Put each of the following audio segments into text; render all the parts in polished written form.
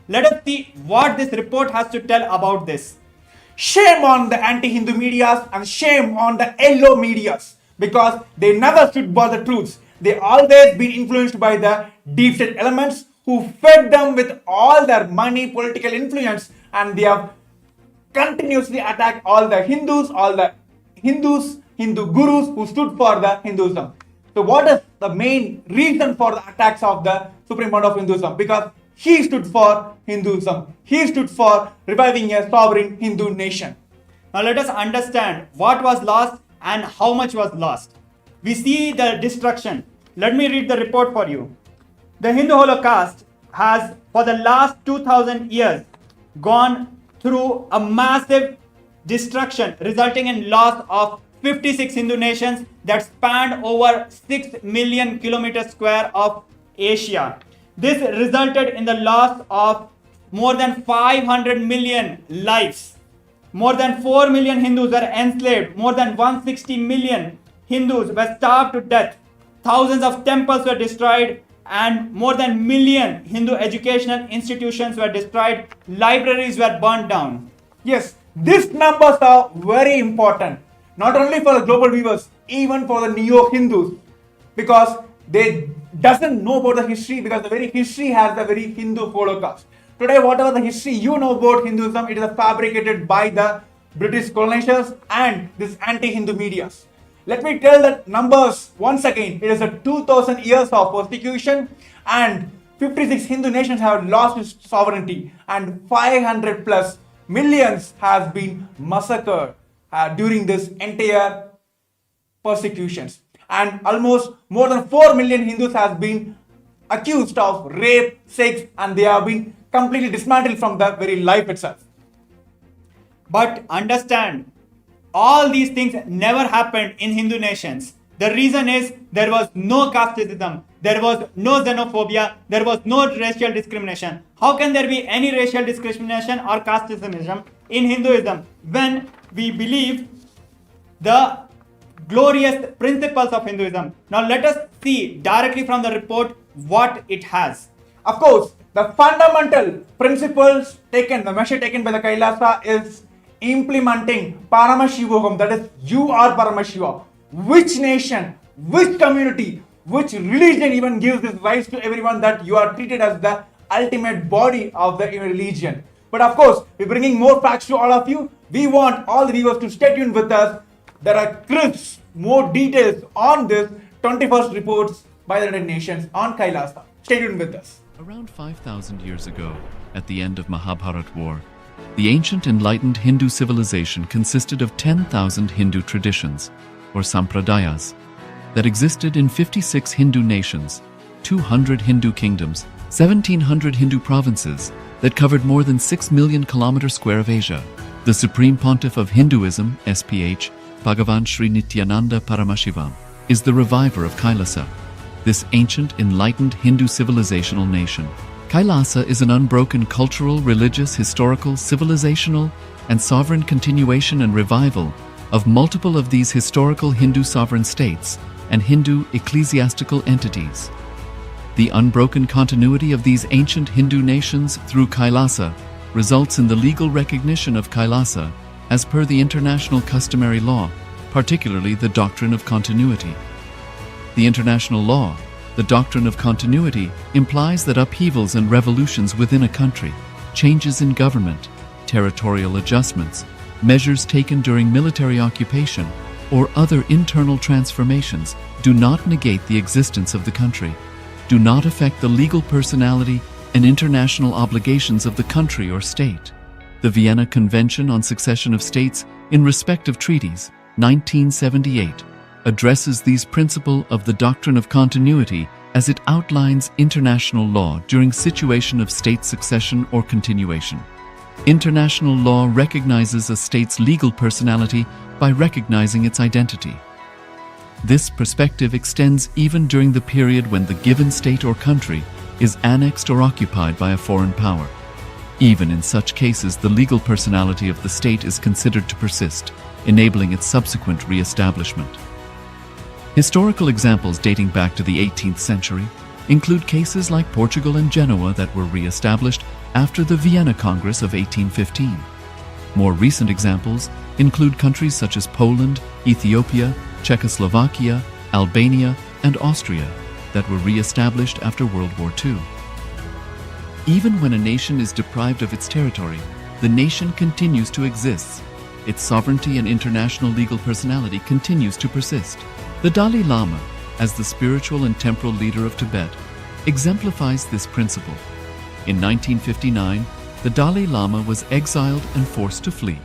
Let us see what this report has to tell about this. Shame on the anti-Hindu medias and shame on the yellow medias because they never stood for the truths. They always been influenced by the deep state elements who fed them with all their money, political influence, and they have continuously attacked all the Hindus, Hindu gurus who stood for the Hinduism. So what is the main reason for the attacks of the Supreme Pontiff of Hinduism? Because he stood for Hinduism. He stood for reviving a sovereign Hindu nation. Now let us understand what was lost and how much was lost. We see the destruction. Let me read the report for you. The Hindu Holocaust has, for the last 2000 years, gone through a massive destruction resulting in loss of 56 Hindu nations that spanned over 6 million kilometers square of Asia. This resulted in the loss of more than 500 million lives. More than 4 million Hindus were enslaved. More than 160 million Hindus were starved to death. Thousands of temples were destroyed and more than million Hindu educational institutions were destroyed. Libraries were burned down. Yes, these numbers are very important. Not only for the global viewers, even for the neo-Hindus. Because they doesn't know about the history because the very history has the very Hindu Holocaust. Today, whatever the history you know about Hinduism, it is fabricated by the British colonizers and this anti-Hindu medias. Let me tell the numbers once again. It is a 2000 years of persecution and 56 Hindu nations have lost its sovereignty and 500 plus millions has been massacred during this entire persecutions. And almost more than 4 million Hindus have been accused of rape, sex, and they have been completely dismantled from the very life itself. But understand, all these things never happened in Hindu nations. The reason is there was no casteism, there was no xenophobia, there was no racial discrimination. How can there be any racial discrimination or casteism in Hinduism when we believe the glorious principles of Hinduism? Now let us see directly from the report what it has. Of course, the fundamental principles taken, the measure taken by the KAILASA is implementing Paramashivam, that is, you are Paramashiva. Which nation, which community, which religion even gives this rights to everyone that you are treated as the ultimate body of the religion? But of course, we're bringing more facts to all of you. We want all the viewers to stay tuned with us. There are crisp, more details on this 21st reports by the United Nations on KAILASA. Stay tuned with us. Around 5,000 years ago, at the end of Mahabharat War, the ancient enlightened Hindu civilization consisted of 10,000 Hindu traditions, or sampradayas, that existed in 56 Hindu nations, 200 Hindu kingdoms, 1,700 Hindu provinces that covered more than 6 million kilometers square of Asia. The Supreme Pontiff of Hinduism, SPH, BHAGAVAN Nithyānanda Paramāshivam, is the reviver of KAILASA, this ancient enlightened Hindu civilizational nation. KAILASA is an unbroken cultural, religious, historical, civilizational, and sovereign continuation and revival of multiple of these historical Hindu sovereign states and Hindu ecclesiastical entities. The unbroken continuity of these ancient Hindu nations through KAILASA results in the legal recognition of KAILASA as per the international customary law, particularly the doctrine of continuity. The international law, the doctrine of continuity, implies that upheavals and revolutions within a country, changes in government, territorial adjustments, measures taken during military occupation, or other internal transformations do not negate the existence of the country, do not affect the legal personality and international obligations of the country or state. The Vienna Convention on Succession of States in respect of treaties, 1978, addresses these principles of the doctrine of continuity as it outlines international law during situation of state succession or continuation. International law recognizes a state's legal personality by recognizing its identity. This perspective extends even during the period when the given state or country is annexed or occupied by a foreign power. Even in such cases, the legal personality of the state is considered to persist, enabling its subsequent re-establishment. Historical examples dating back to the 18th century, include cases like Portugal and Genoa that were re-established after the Vienna Congress of 1815. More recent examples include countries such as Poland, Ethiopia, Czechoslovakia, Albania, and Austria that were re-established after World War II. Even when a nation is deprived of its territory, the nation continues to exist. Its sovereignty and international legal personality continues to persist. The Dalai Lama, as the spiritual and temporal leader of Tibet, exemplifies this principle. In 1959, the Dalai Lama was exiled and forced to flee.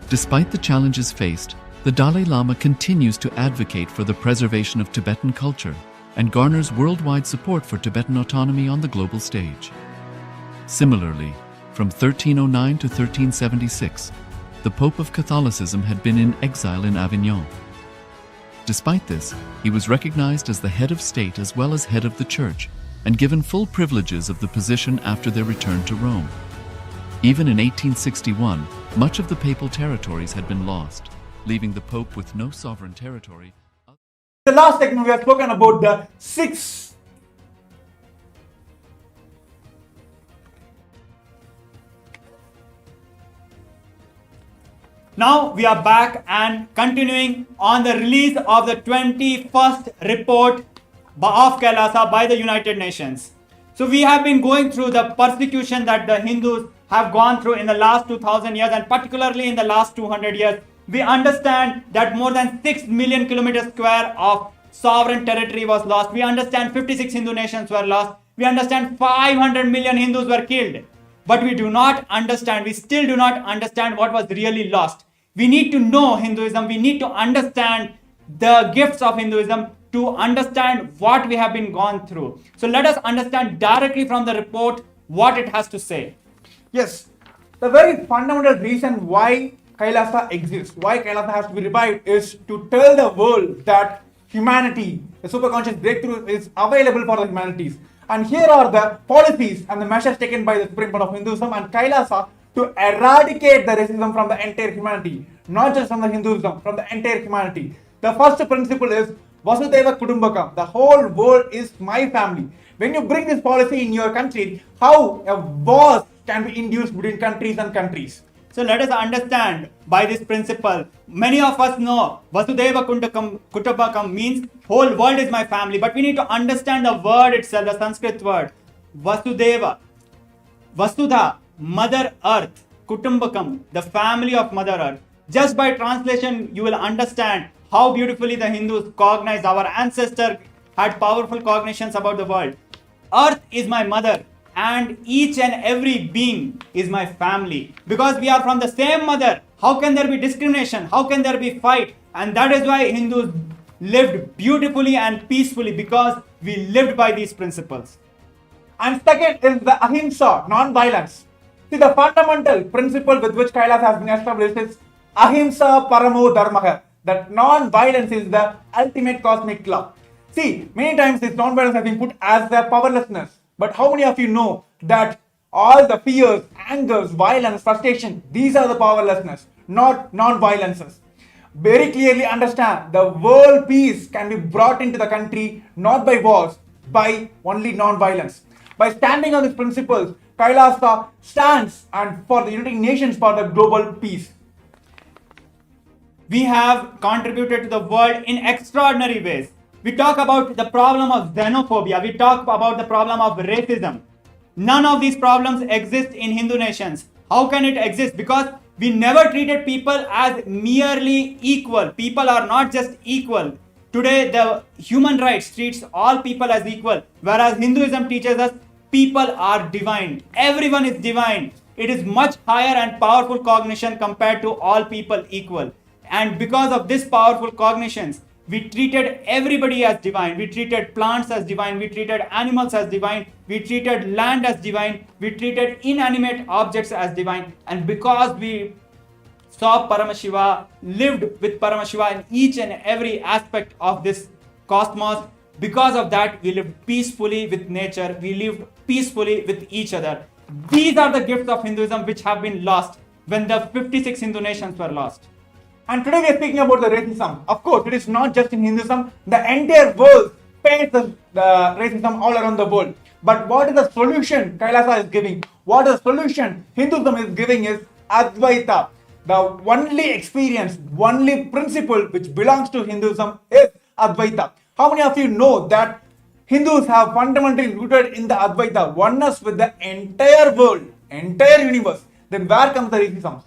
Despite the challenges faced, the Dalai Lama continues to advocate for the preservation of Tibetan culture and garners worldwide support for Tibetan autonomy on the global stage. Similarly, from 1309 to 1376, the Pope of Catholicism had been in exile in Avignon. Despite this, he was recognized as the head of state as well as head of the church and given full privileges of the position after their return to Rome. Even in 1861, much of the papal territories had been lost, leaving the Pope with no sovereign territory. The last segment we have spoken about the 6 Now we are back and continuing on the release of the 21st report of KAILASA by the United Nations. So we have been going through the persecution that the Hindus have gone through in the last 2000 years and particularly in the last 200 years. We understand that more than 6 million kilometers square of sovereign territory was lost. We understand 56 Hindu nations were lost. We understand 500 million Hindus were killed. But we do not understand, we still do not understand what was really lost. We need to know Hinduism, we need to understand the gifts of Hinduism to understand what we have been gone through. So let us understand directly from the report what it has to say. Yes, the very fundamental reason why Kailasa exists, why Kailasa has to be revived, is to tell the world that humanity, the superconscious breakthrough, is available for the humanities. And here are the policies and the measures taken by the Supreme Pontiff of Hinduism and Kailasa to eradicate the racism from the entire humanity, not just from the Hinduism, from the entire humanity. The first principle is Vasudhaiva Kutumbakam. The whole world is my family. When you bring this policy in your country, how a war can be induced between countries and countries? So let us understand by this principle. Many of us know Vasudhaiva Kutumbakam means whole world is my family. But we need to understand the word itself, the Sanskrit word. Vasudhaiva, Vasudha, Mother Earth, Kutumbakam, the family of Mother Earth. Just by translation, you will understand how beautifully the Hindus cognize. Our ancestor had powerful cognitions about the world. Earth is my mother. And each and every being is my family. Because we are from the same mother, how can there be discrimination? How can there be fight? And that is why Hindus lived beautifully and peacefully, because we lived by these principles. And second is the ahimsa, non-violence. See, the fundamental principle with which Kailasa has been established is ahimsa paramo dharmaha. That non-violence is the ultimate cosmic law. See, many times this non-violence has been put as the powerlessness. But how many of you know that all the fears, angers, violence, frustration, these are the powerlessness, not non-violences. Very clearly understand the world peace can be brought into the country not by wars, by only non-violence. By standing on these principles, Kailasa stands and for the United Nations for the global peace. We have contributed to the world in extraordinary ways. We talk about the problem of xenophobia. We talk about the problem of racism. None of these problems exist in Hindu nations. How can it exist? Because we never treated people as merely equal. People are not just equal. Today, the human rights treats all people as equal, whereas Hinduism teaches us people are divine. Everyone is divine. It is much higher and powerful cognition compared to all people equal. And because of this powerful cognitions, we treated everybody as divine. We treated plants as divine. We treated animals as divine. We treated land as divine. We treated inanimate objects as divine. And because we saw Paramashiva, lived with Paramashiva in each and every aspect of this cosmos, because of that, we lived peacefully with nature. We lived peacefully with each other. These are the gifts of Hinduism which have been lost when the 56 Hindu nations were lost. And today we are speaking about the racism. Of course, it is not just in Hinduism. The entire world face the racism all around the world. But what is the solution Kailasa is giving? What is the solution Hinduism is giving is Advaita. The only experience, only principle which belongs to Hinduism is Advaita. How many of you know that Hindus have fundamentally rooted in the Advaita, oneness with the entire world, entire universe? Then where comes the racism?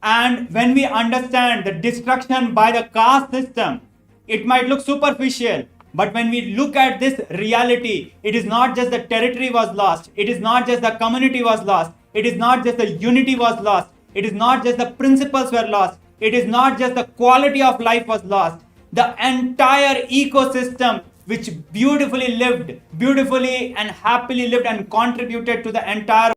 And when we understand the destruction by the caste system, it might look superficial. But when we look at this reality, it is not just the territory was lost. It is not just the community was lost. It is not just the unity was lost. It is not just the principles were lost. It is not just the quality of life was lost. The entire ecosystem which beautifully and happily lived and contributed to the entire